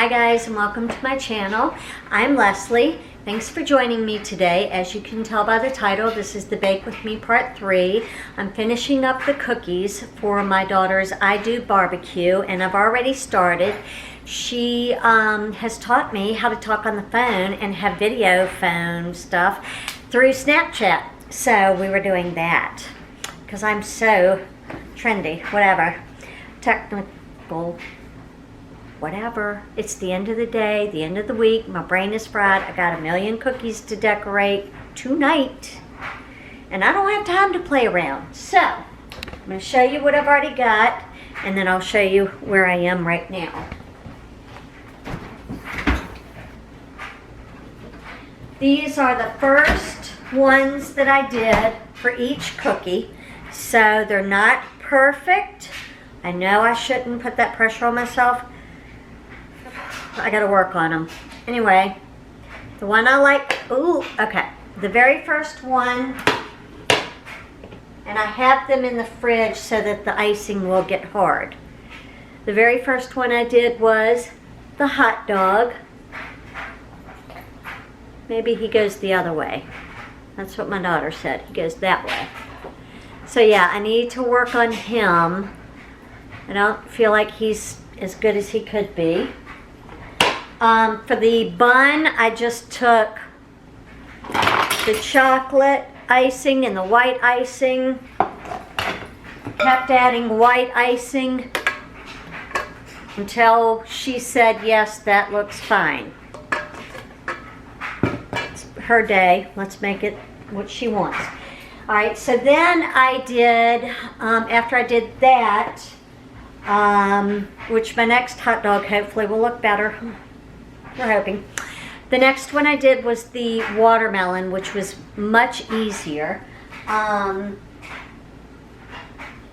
Hi guys, and welcome to my channel. I'm Leslie. Thanks for joining me today. As you can tell by the title, this is the Bake With Me Part 3. I'm finishing up the cookies for my daughter's I Do BBQ, and I've already started. She has taught me how to talk on the phone and have video phone stuff through Snapchat. So we were doing that because I'm so trendy, whatever, technical, whatever. It's the end of the day, the end of the week. My brain is fried. I got a million cookies to decorate tonight, and I don't have time to play around. So I'm going to show you what I've already got, and then I'll show you where I am right now. These are the first ones that I did for each cookie, so they're not perfect. I know I shouldn't put that pressure on myself. I gotta work on them. Anyway, the one I like, okay. The very first one, and I have them in the fridge so that the icing will get hard. The very first one I did was the hot dog. Maybe he goes the other way. That's what my daughter said. He goes that way. So yeah, I need to work on him. I don't feel like he's as good as he could be. For the bun, I just took the chocolate icing and the white icing. Kept adding white icing until she said, yes, that looks fine. It's her day. Let's make it what she wants. All right, so then I did, after I did that, which my next hot dog hopefully will look better. We're hoping. The next one I did was the watermelon, which was much easier. And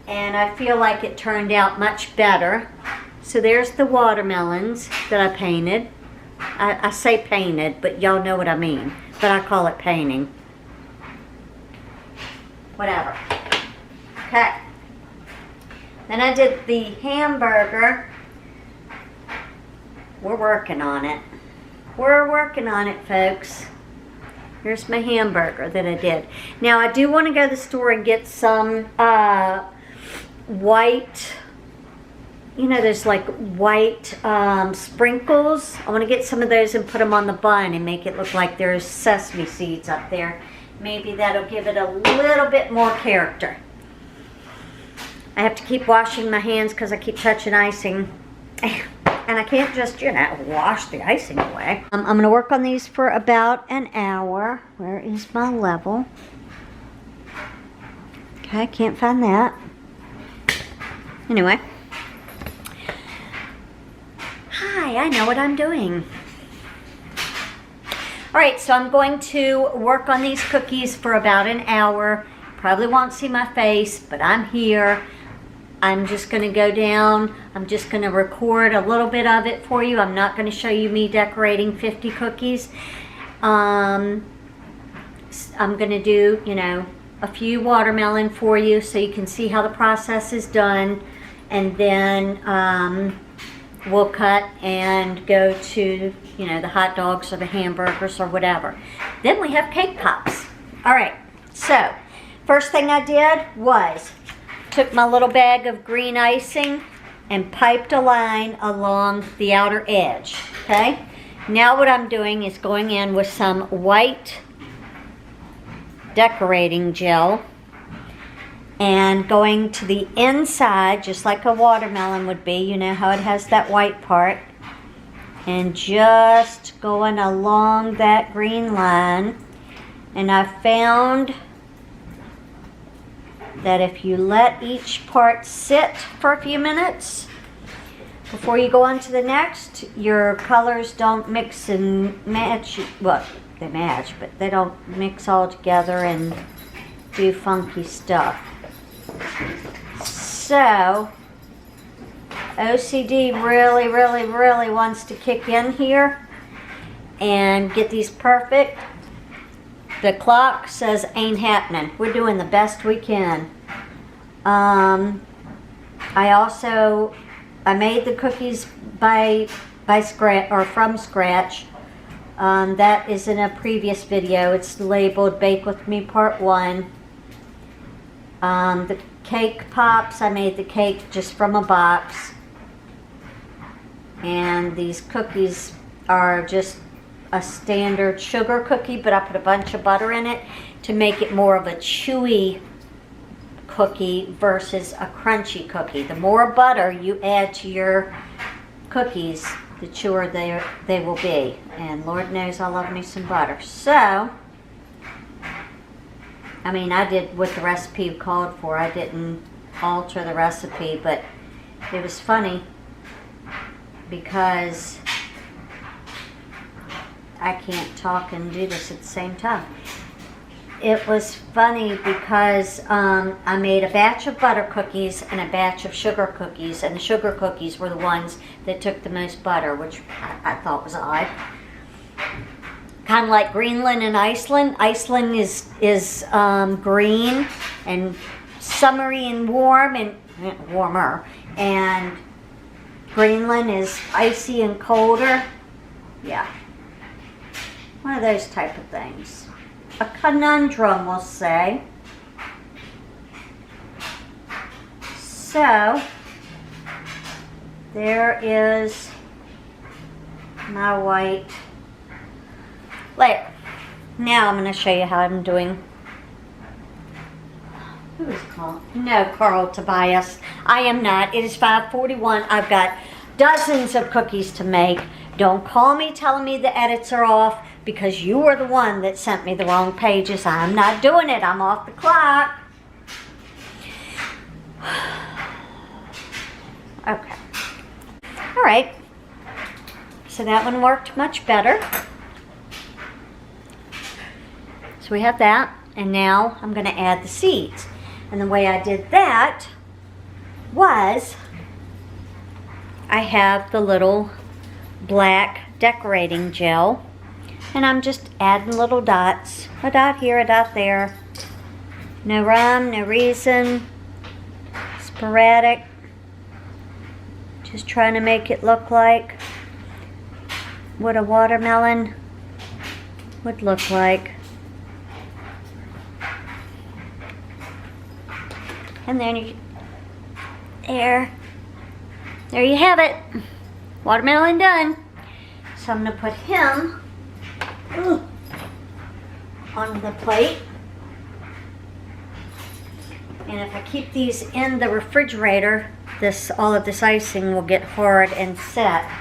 I feel like it turned out much better. So there's the watermelons that I painted. I say painted, but y'all know what I mean. But I call it painting. Whatever. Okay. Then I did the hamburger. We're working on it. We're working on it, folks. Here's my hamburger that I did. Now, I do want to go to the store and get some white, you know, there's like white sprinkles. I want to get some of those and put them on the bun and make it look like there's sesame seeds up there. Maybe that'll give it a little bit more character. I have to keep washing my hands because I keep touching icing. And I can't just, you know, wash the icing away. I'm going to work on these for about an hour. Where is my level? Okay, can't find that. Anyway. Hi, I know what I'm doing. Alright, so I'm going to work on these cookies for about an hour. Probably won't see my face, but I'm here. I'm just going to go down. I'm just going to record a little bit of it for you. I'm not going to show you me decorating 50 cookies. I'm going to do, you know, a few watermelon for you so you can see how the process is done. And then we'll cut and go to, you know, the hot dogs or the hamburgers or whatever. Then we have cake pops. All right, so first thing I did was took my little bag of green icing and piped a line along the outer edge, okay? Now what I'm doing is going in with some white decorating gel and going to the inside, just like a watermelon would be. You know how it has that white part. And just going along that green line. And I found that if you let each part sit for a few minutes before you go on to the next, your colors don't mix and match. Well, they match, but they don't mix all together and do funky stuff. So OCD really, really, really wants to kick in here and get these perfect. The clock says ain't happening. We're doing the best we can. I made the cookies by from scratch. That is in a previous video. It's labeled Bake With Me Part 1. The cake pops, I made the cake just from a box. And these cookies are just a standard sugar cookie, but I put a bunch of butter in it to make it more of a chewy cookie versus a crunchy cookie. The more butter you add to your cookies, the chewer they will be. And Lord knows I love me some butter. So, I mean, I did what the recipe called for. I didn't alter the recipe, but it was funny because I can't talk and do this at the same time. It was funny because I made a batch of butter cookies and a batch of sugar cookies, and the sugar cookies were the ones that took the most butter, which I thought was odd. Kind of like Greenland and Iceland. Iceland is green and summery and warm and warmer, and Greenland is icy and colder. Yeah, one of those type of things. A conundrum, we'll say. So, there is my white layer. Now I'm going to show you how I'm doing. Who is Carl? No, Carl Tobias. I am not. It is 5:41. I've got dozens of cookies to make. Don't call me telling me the edits are off, because you were the one that sent me the wrong pages. I'm not doing it. I'm off the clock. Okay. All right. So that one worked much better. So we have that. And now I'm going to add the seeds. And the way I did that was I have the little black decorating gel. And I'm just adding little dots. A dot here, a dot there. No rhyme, no reason. Sporadic. Just trying to make it look like what a watermelon would look like. And then there you have it. Watermelon done. So I'm going to put him on the plate. And if I keep these in the refrigerator, all of this icing will get hard and set.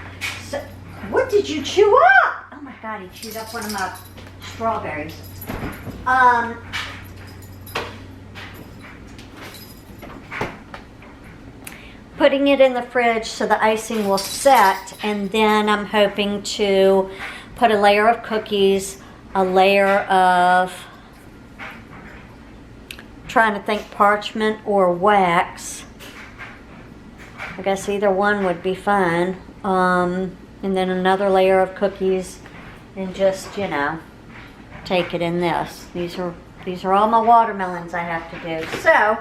So, what did you chew up? Oh my God, he chewed up one of my strawberries. Putting it in the fridge so the icing will set, and then I'm hoping to put a layer of cookies, a layer of, trying to think, parchment or wax. I guess either one would be fine. And then another layer of cookies, and just, you know, take it in this. These are all my watermelons I have to do. So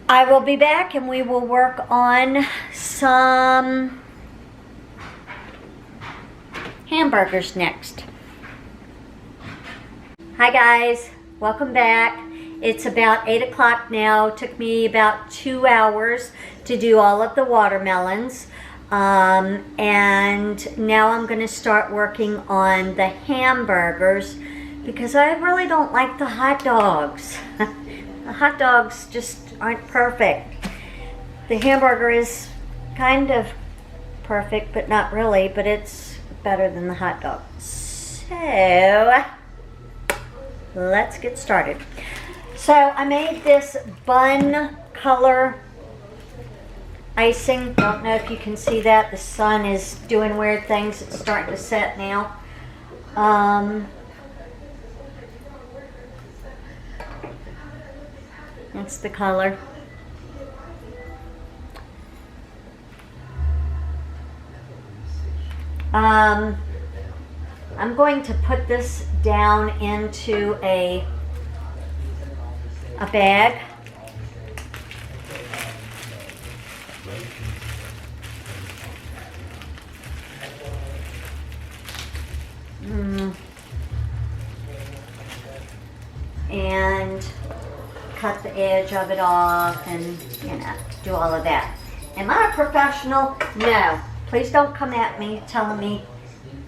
I will be back and we will work on some hamburgers next. Hi guys, welcome back. It's about 8 o'clock now. It took me about 2 hours to do all of the watermelons. And now I'm going to start working on the hamburgers because I really don't like the hot dogs. The hot dogs just aren't perfect. The hamburger is kind of perfect, but not really, but it's better than the hot dog. So let's get started. So I made this bun color icing. Don't know if you can see that. The sun is doing weird things. It's starting to set now. That's the color. I'm going to put this down into a bag. cut the edge of it off and, you know, do all of that. Am I a professional? No. Please don't come at me telling me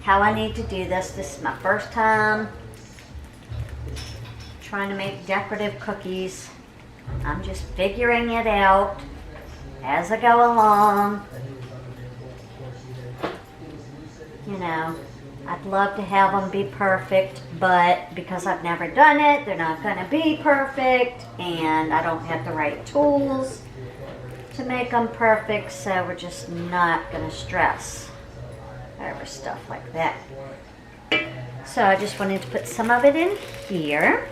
how I need to do this. This is my first time trying to make decorative cookies. I'm just figuring it out as I go along. You know, I'd love to have them be perfect, but because I've never done it, they're not going to be perfect, and I don't have the right tools to make them perfect, so we're just not going to stress over stuff like that. So I just wanted to put some of it in here.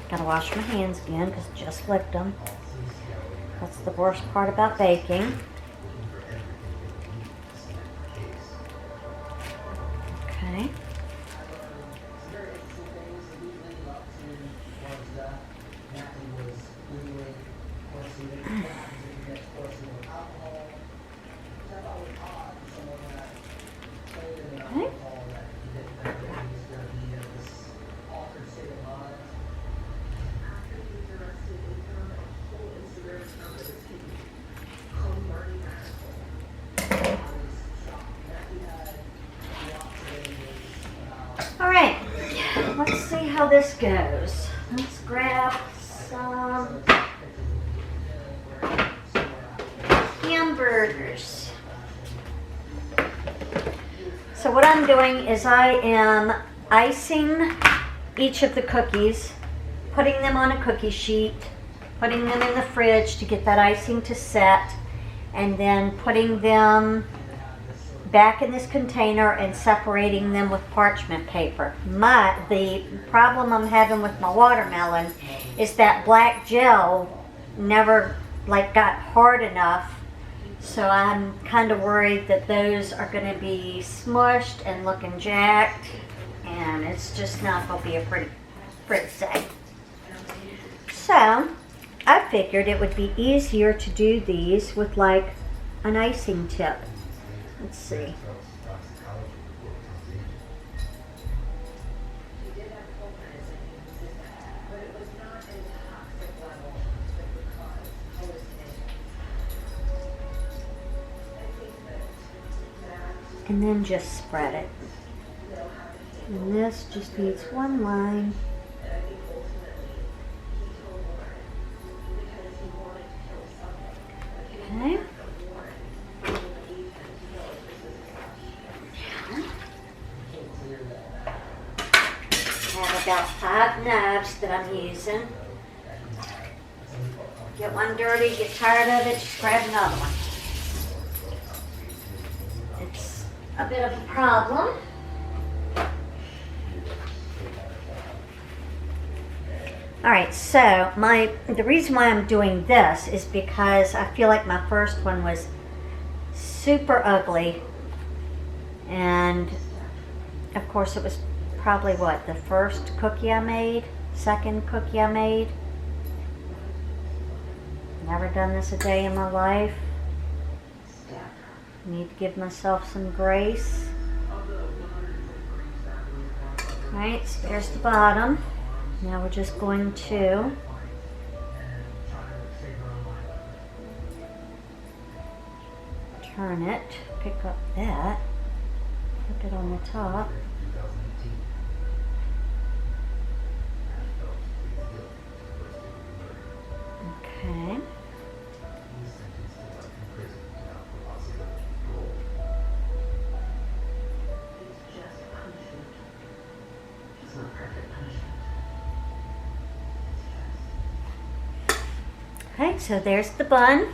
Gotta wash my hands again because I just licked them. That's the worst part about baking. Okay. Okay. Alright, let's see how this goes. Let's grab some hamburgers. So what I'm doing is I am icing each of the cookies, putting them on a cookie sheet, putting them in the fridge to get that icing to set, and then putting them back in this container and separating them with parchment paper. The problem I'm having with my watermelon is that black gel never got hard enough, so I'm kind of worried that those are going to be smushed and looking jacked, and it's just not going to be a pretty sight. So I figured it would be easier to do these with an icing tip. Let's see. And then just spread it. And this just needs one line. Okay. About 5 knives that I'm using. Get one dirty, get tired of it, just grab another one. It's a bit of a problem. Alright, so the reason why I'm doing this is because I feel like my first one was super ugly, and of course it was probably the first cookie I made, second cookie I made. Never done this a day in my life. Need to give myself some grace. Alright, so there's the bottom. Now we're just going to turn it, pick up that, put it on the top. Okay. Okay, so there's the bun.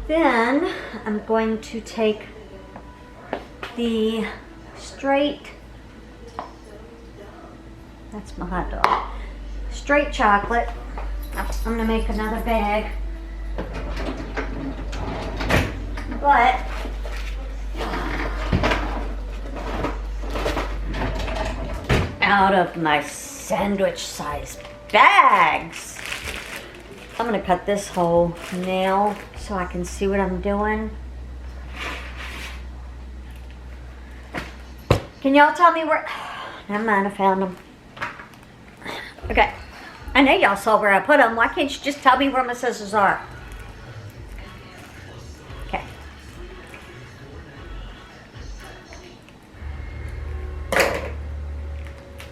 Then I'm going to take the straight, that's my hot dog, straight chocolate. I'm going to make another bag, but out of my sandwich size bags, I'm going to cut this hole now so I can see what I'm doing. Can y'all tell me where? Never mind, I found them. Okay. I know y'all saw where I put them. Why can't you just tell me where my scissors are? Okay.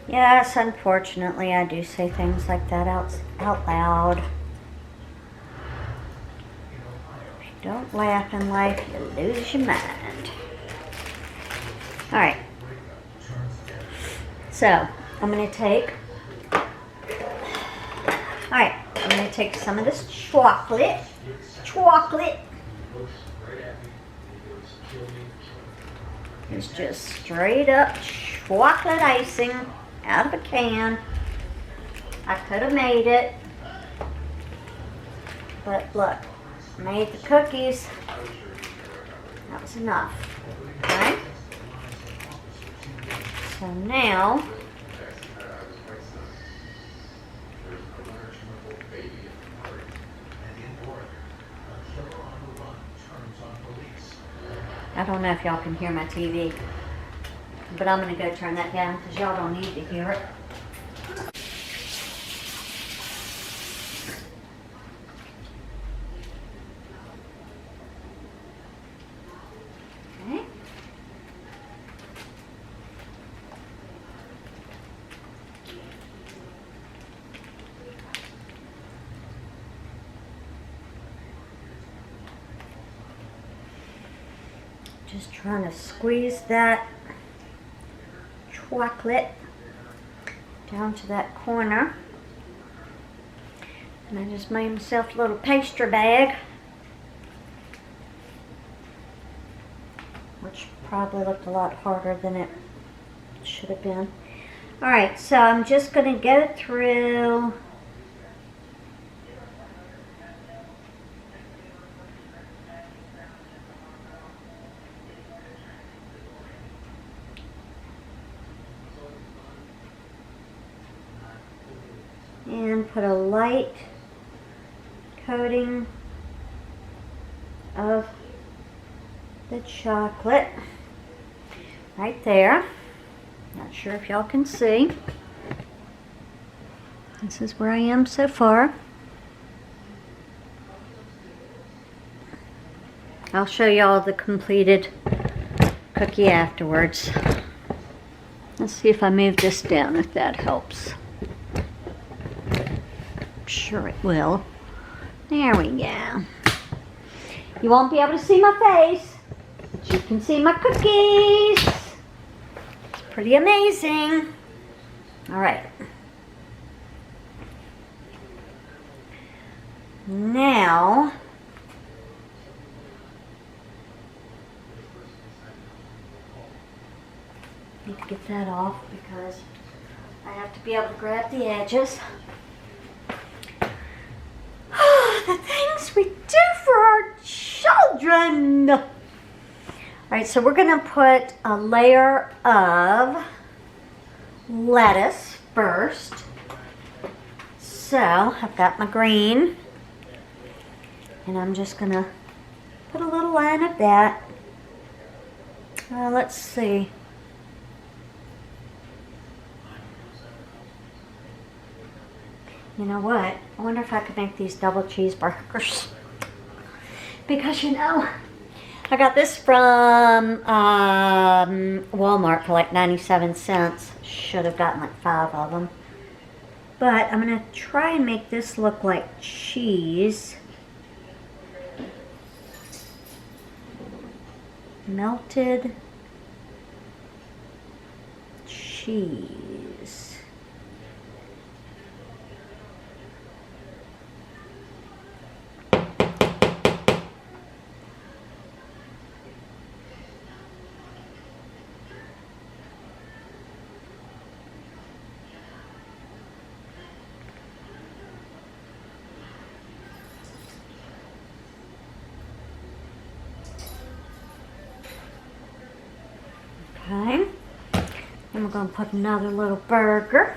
Yes, unfortunately, I do say things like that out loud. If you don't laugh in life, you lose your mind. All right. So, I'm going to take... Alright, I'm going to take some of this chocolate. It's just straight up chocolate icing out of a can. I could have made it. But look, I made the cookies. That was enough. Okay? So now... I don't know if y'all can hear my TV, but I'm going to go turn that down because y'all don't need to hear it. Okay. Just trying to squeeze that chocolate down to that corner. And I just made myself a little pastry bag, which probably looked a lot harder than it should have been. Alright, so I'm just going to go through and put a light coating of the chocolate right there. Not sure if y'all can see. This is where I am so far. I'll show y'all the completed cookie afterwards. Let's see if I move this down, if that helps. Sure it will. There we go. You won't be able to see my face, but you can see my cookies. It's pretty amazing. All right. Now, I need to get that off because I have to be able to grab the edges. The things we do for our children. All right, so we're going to put a layer of lettuce first. So I've got my green, and I'm just going to put a little line of that. Let's see. You know what? I wonder if I could make these double cheeseburgers. Because, you know, I got this from Walmart for like 97 cents. Should have gotten like 5 of them. But I'm going to try and make this look like cheese. Melted cheese. Okay, then we're going to put another little burger.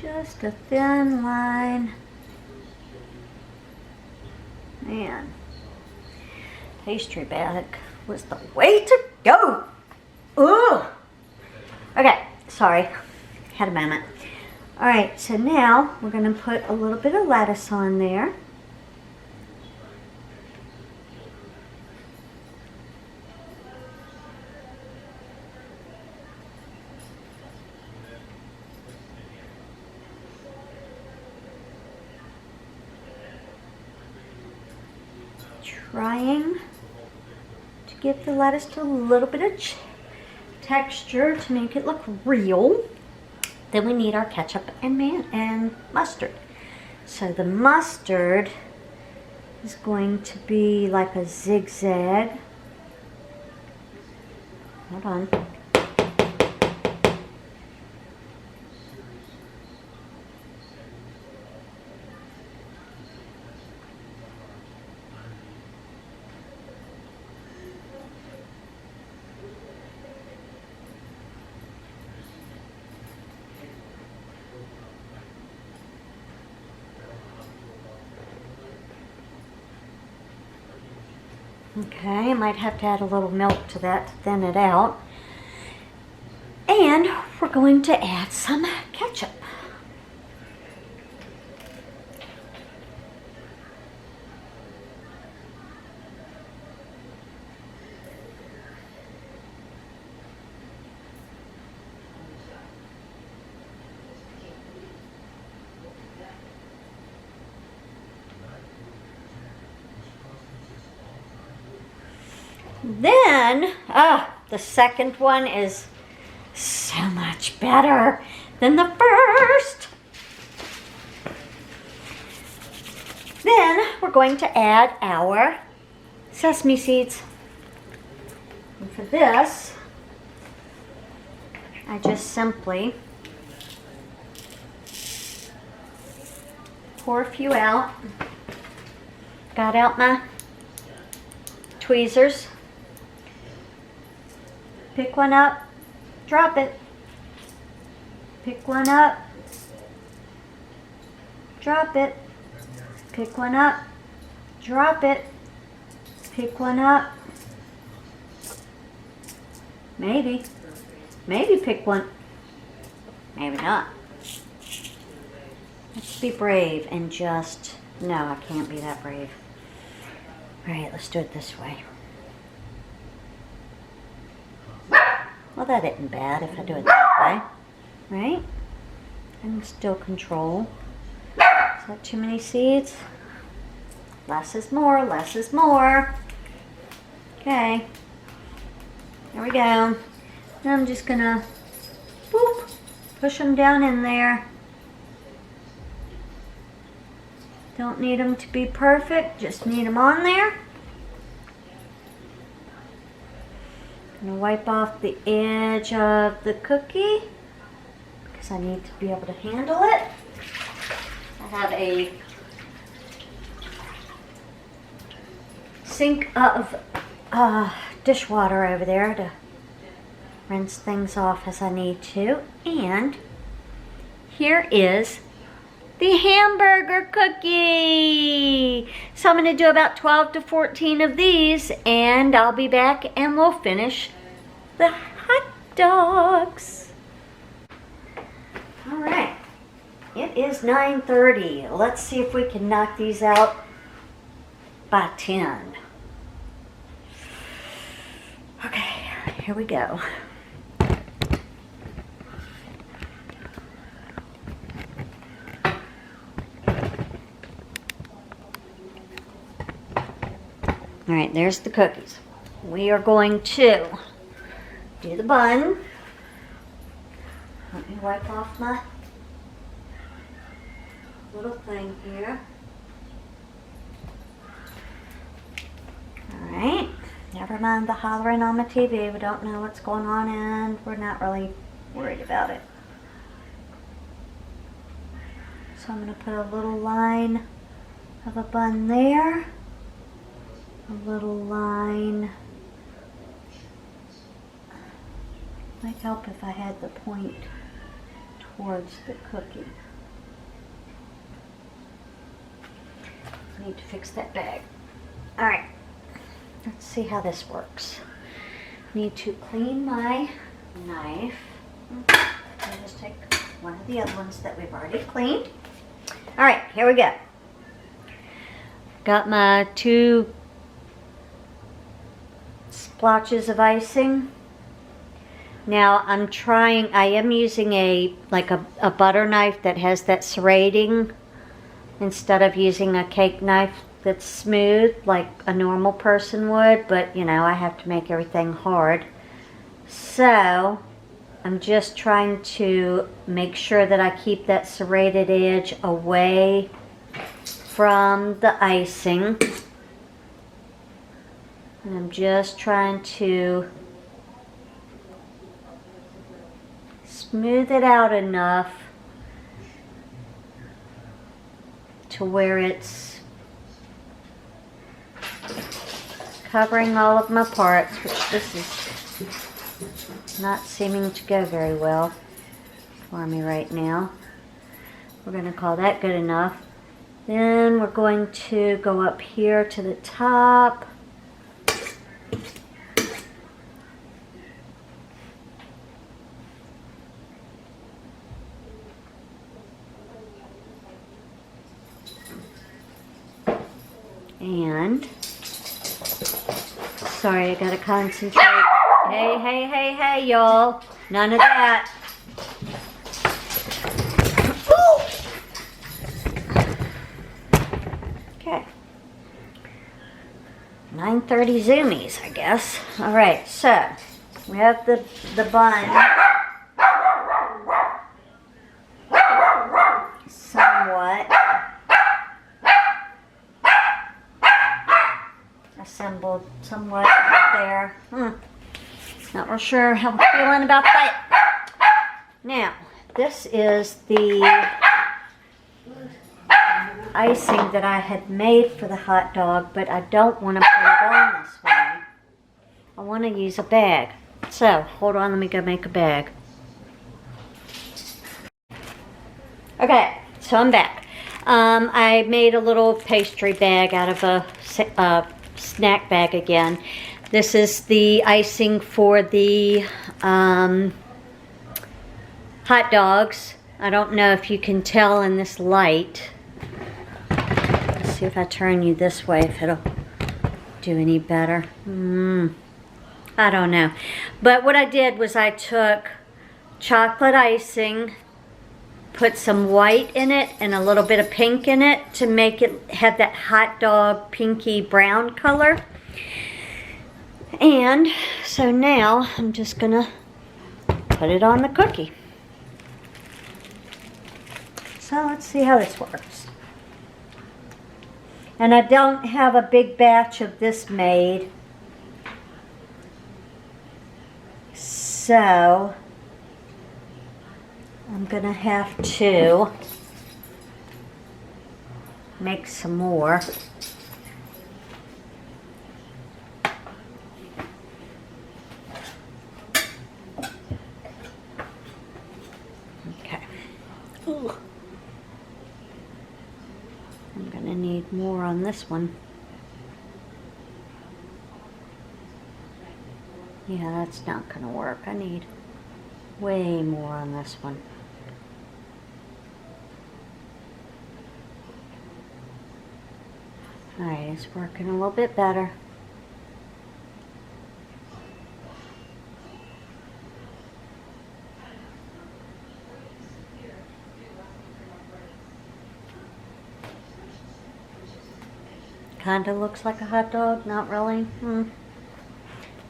Just a thin line. Man, pastry bag was the way to go. Ugh. Okay, sorry, had a moment. All right, so now we're gonna put a little bit of lettuce on there. Trying to give the lettuce a little bit of texture to make it look real. Then we need our ketchup and mustard. So the mustard is going to be like a zigzag. Hold on. Okay, I might have to add a little milk to that to thin it out. And we're going to add some ketchup. Then, the second one is so much better than the first. Then we're going to add our sesame seeds. And for this, I just simply pour a few out. Got out my tweezers. Pick one up, drop it. Pick one up, drop it. Pick one up, drop it. Pick one up. Maybe pick one. Maybe not. Let's be brave and just, no, I can't be that brave. All right, let's do it this way. Well, that isn't bad if I do it that way, right? And still control. Is that too many seeds? Less is more, less is more. Okay, there we go. Now I'm just gonna, boop, push them down in there. Don't need them to be perfect, just need them on there. I'm gonna wipe off the edge of the cookie because I need to be able to handle it. I have a sink of dishwater over there to rinse things off as I need to. And here is the hamburger cookie. So I'm going to do about 12 to 14 of these, and I'll be back and we'll finish the hot dogs. All right, it is 9:30. Let's see if we can knock these out by 10. Okay, here we go. All right, there's the cookies. We are going to do the bun. Let me wipe off my little thing here. All right, never mind the hollering on the TV. We don't know what's going on and we're not really worried about it. So I'm going to put a little line of a bun there. A little line. Might help if I had the point towards the cookie. need to fix that bag. All right, let's see how this works. Need to clean my knife. I'll just take one of the other ones that we've already cleaned. All right, here we go. Got my 2 splotches of icing. Now I am using a butter knife that has that serrating instead of using a cake knife that's smooth like a normal person would, but you know, I have to make everything hard. So I'm just trying to make sure that I keep that serrated edge away from the icing. And I'm just trying to smooth it out enough to where it's covering all of my parts, which this is not seeming to go very well for me right now. We're going to call that good enough. Then we're going to go up here to the top. And, sorry, I gotta concentrate. Hey, y'all. None of that. Okay. 9:30 zoomies, I guess. All right, so we have the bun somewhat assembled somewhat there. Not real sure how I'm feeling about that. Now, this is the icing that I had made for the hot dog, but I don't want to put it on this way. I want to use a bag. So, hold on, let me go make a bag. Okay, so I'm back. I made a little pastry bag out of a snack bag again. This is the icing for the hot dogs. I don't know if you can tell in this light. Let's see if I turn you this way, if it'll do any better. I don't know. But what I did was I took chocolate icing, put some white in it and a little bit of pink in it to make it have that hot dog pinky brown color. And so now I'm just gonna put it on the cookie. So let's see how this works. And I don't have a big batch of this made, so I'm gonna have to make some more. Okay. Ooh. I'm gonna need more on this one. Yeah, that's not gonna work. I need way more on this one. Alright, it's working a little bit better. Kinda looks like a hot dog, not really.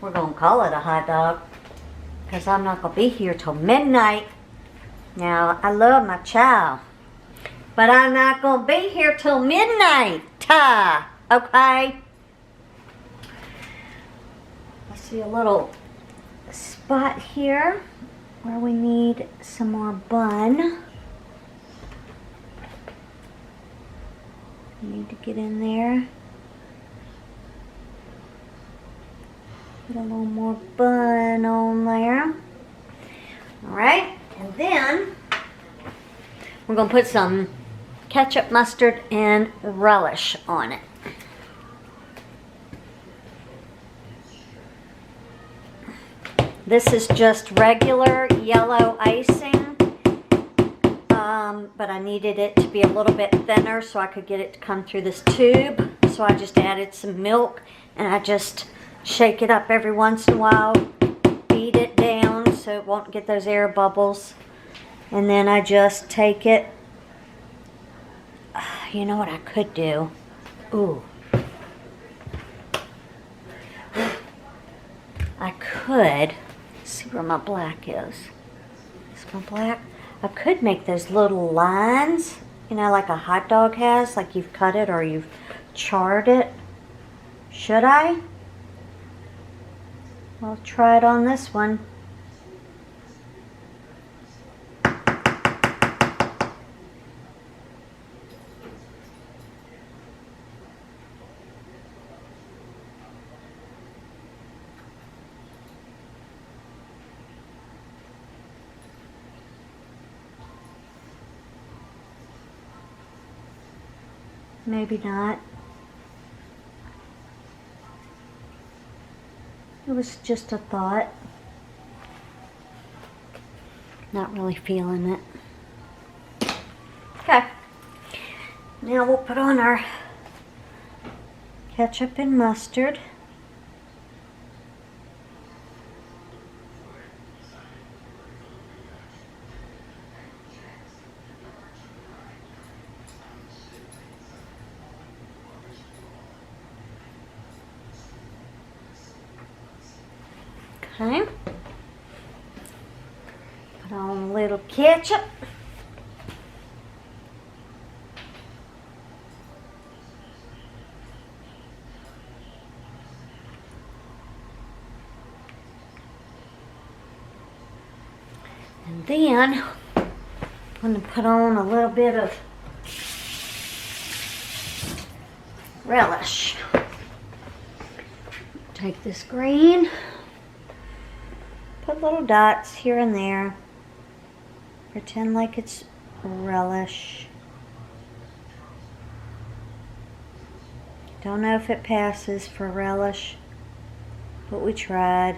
We're gonna call it a hot dog because I'm not gonna be here till midnight. Now, I love my chow, but I'm not gonna be here till midnight. Okay? I see a little spot here where we need some more bun. Need to get in there. Put a little more bun on there. Alright, and then we're going to put some ketchup, mustard, and relish on it. This is just regular yellow icing, but I needed it to be a little bit thinner so I could get it to come through this tube. So I just added some milk, and I just shake it up every once in a while, beat it down so it won't get those air bubbles. And then I just take it. You know what I could do? Ooh. I could, see where my black is. Is my black? I could make those little lines, you know, like a hot dog has, like you've cut it or you've charred it. Should I? I'll try it on this one. Maybe not. It was just a thought. Not really feeling it. Okay. Now we'll put on our ketchup and mustard. Okay. Put on a little ketchup. And then I'm going to put on a little bit of relish. Take this green. Put little dots here and there. Pretend like it's relish. Don't know if it passes for relish, but we tried.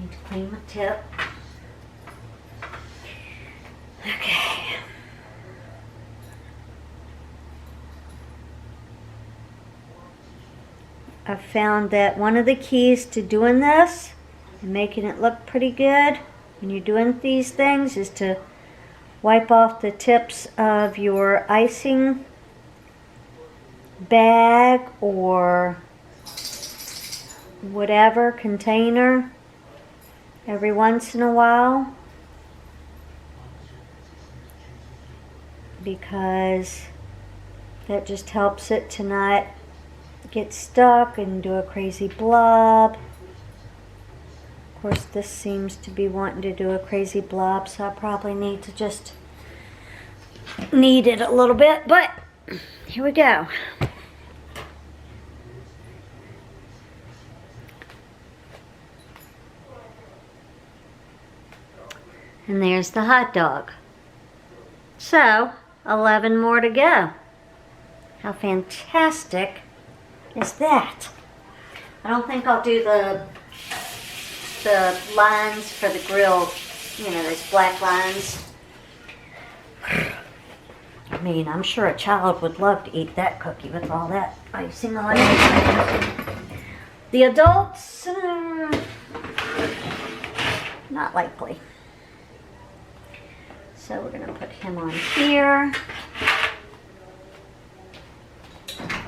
Need to clean my tip. Okay. I've found that one of the keys to doing this and making it look pretty good when you're doing these things is to wipe off the tips of your icing bag or whatever container every once in a while, because that just helps it to not get stuck and do a crazy blob. Of course, this seems to be wanting to do a crazy blob, so I probably need to just knead it a little bit, but here we go. And there's the hot dog. So, 11 more to go. How fantastic is that? I don't think I'll do the lines for the grill, you know, those black lines. I mean, I'm sure a child would love to eat that cookie with all that icing on it. The adults, not likely. So we're going to put him on here.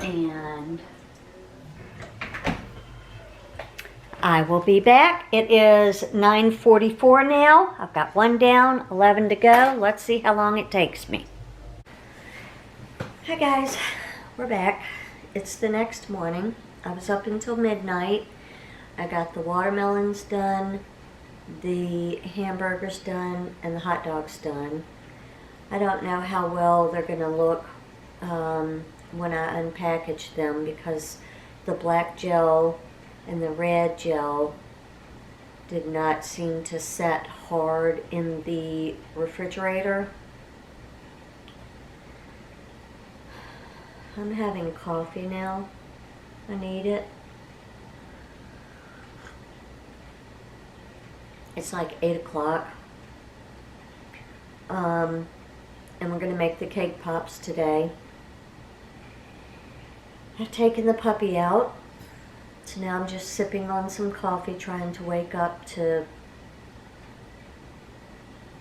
And I will be back. It is 9:44 now. I've got one down, 11 to go. Let's see how long it takes me. Hi guys, we're back. It's the next morning. I was up until midnight. I got the watermelons done, the hamburgers done, and the hot dogs done. I don't know how well they're going to look when I unpackage them, because the black gel and the red gel did not seem to set hard in the refrigerator. I'm having coffee now. I need it. It's like 8 o'clock. And we're going to make the cake pops today. I've taken the puppy out. So now I'm just sipping on some coffee, trying to wake up to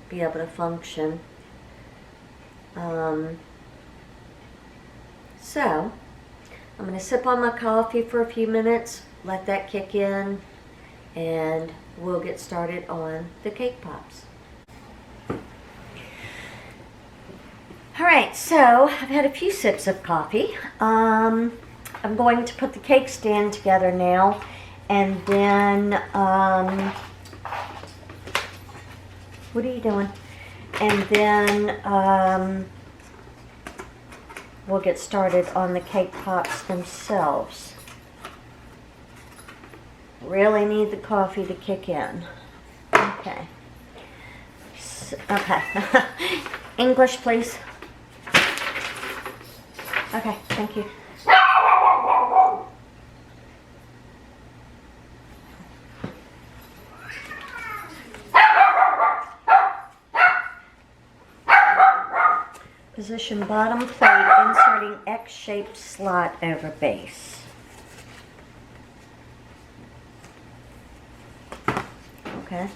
be able to function. So, I'm going to sip on my coffee for a few minutes, let that kick in, and we'll get started on the cake pops. Alright, so I've had a few sips of coffee. I'm going to put the cake stand together now, and then, what are you doing? And then, we'll get started on the cake pops themselves. Really need the coffee to kick in. Okay. Okay. English, please. Okay, thank you. Position bottom plate, inserting X-shaped slot over base. Okay.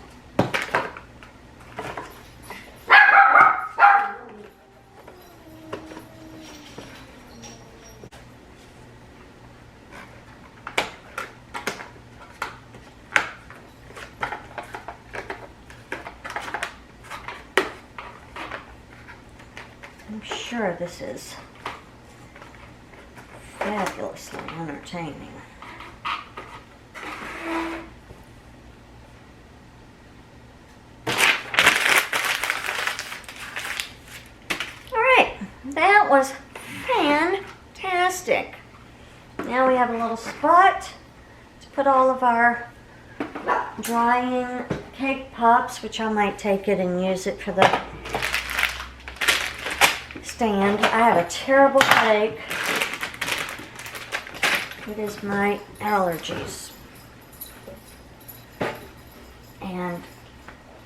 I'm sure this is fabulously entertaining. Alright, that was fantastic. Now we have a little spot to put all of our drying cake pops, which I might take it and use it for the stand. I have a terrible headache. It is my allergies. And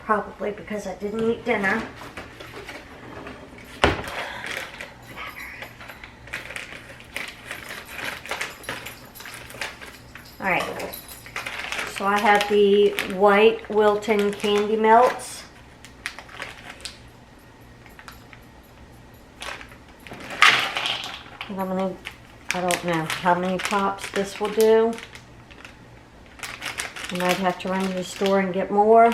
probably because I didn't eat dinner. Alright. So I have the white Wilton candy melts. And I don't know how many pops this will do. I might have to run to the store and get more.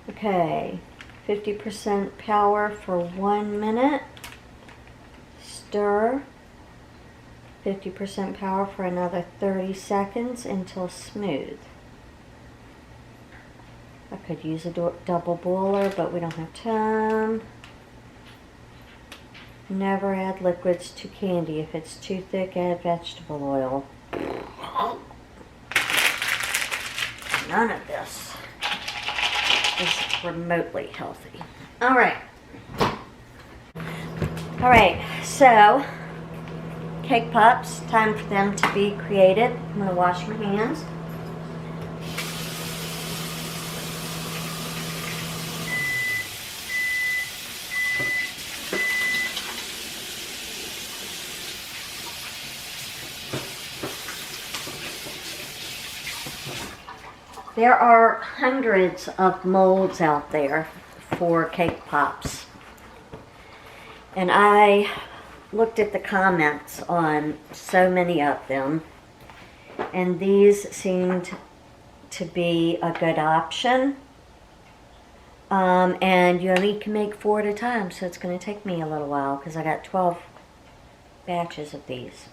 Okay, 50% power for 1 minute. Stir. 50% power for another 30 seconds until smooth. I could use a double boiler, but we don't have time. Never add liquids to candy. If it's too thick, add vegetable oil. None of this is remotely healthy. Alright. Alright, so cake pops, time for them to be created. I'm going to wash my hands. There are hundreds of molds out there for cake pops. And I looked at the comments on so many of them, and these seemed to be a good option. And you only can make 4 at a time, so it's going to take me a little while because I got 12 batches of these.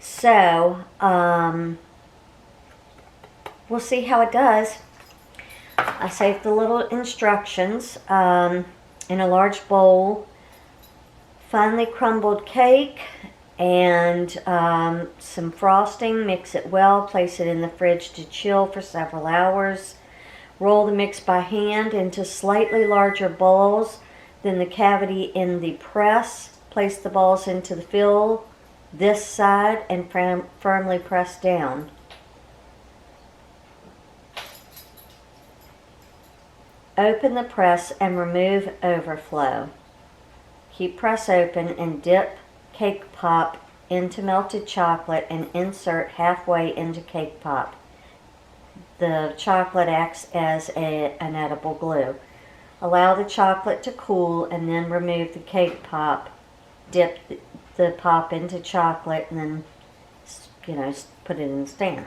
So, we'll see how it does. I saved the little instructions. In a large bowl, finely crumbled cake and some frosting. Mix it well, place it in the fridge to chill for several hours. Roll the mix by hand into slightly larger balls than the cavity in the press. Place the balls into the fill this side and firmly press down. Open the press and remove overflow. Keep press open and dip cake pop into melted chocolate and insert halfway into cake pop. The chocolate acts as an edible glue. Allow the chocolate to cool and then remove the cake pop. Dip the pop into chocolate and then, put it in the stand.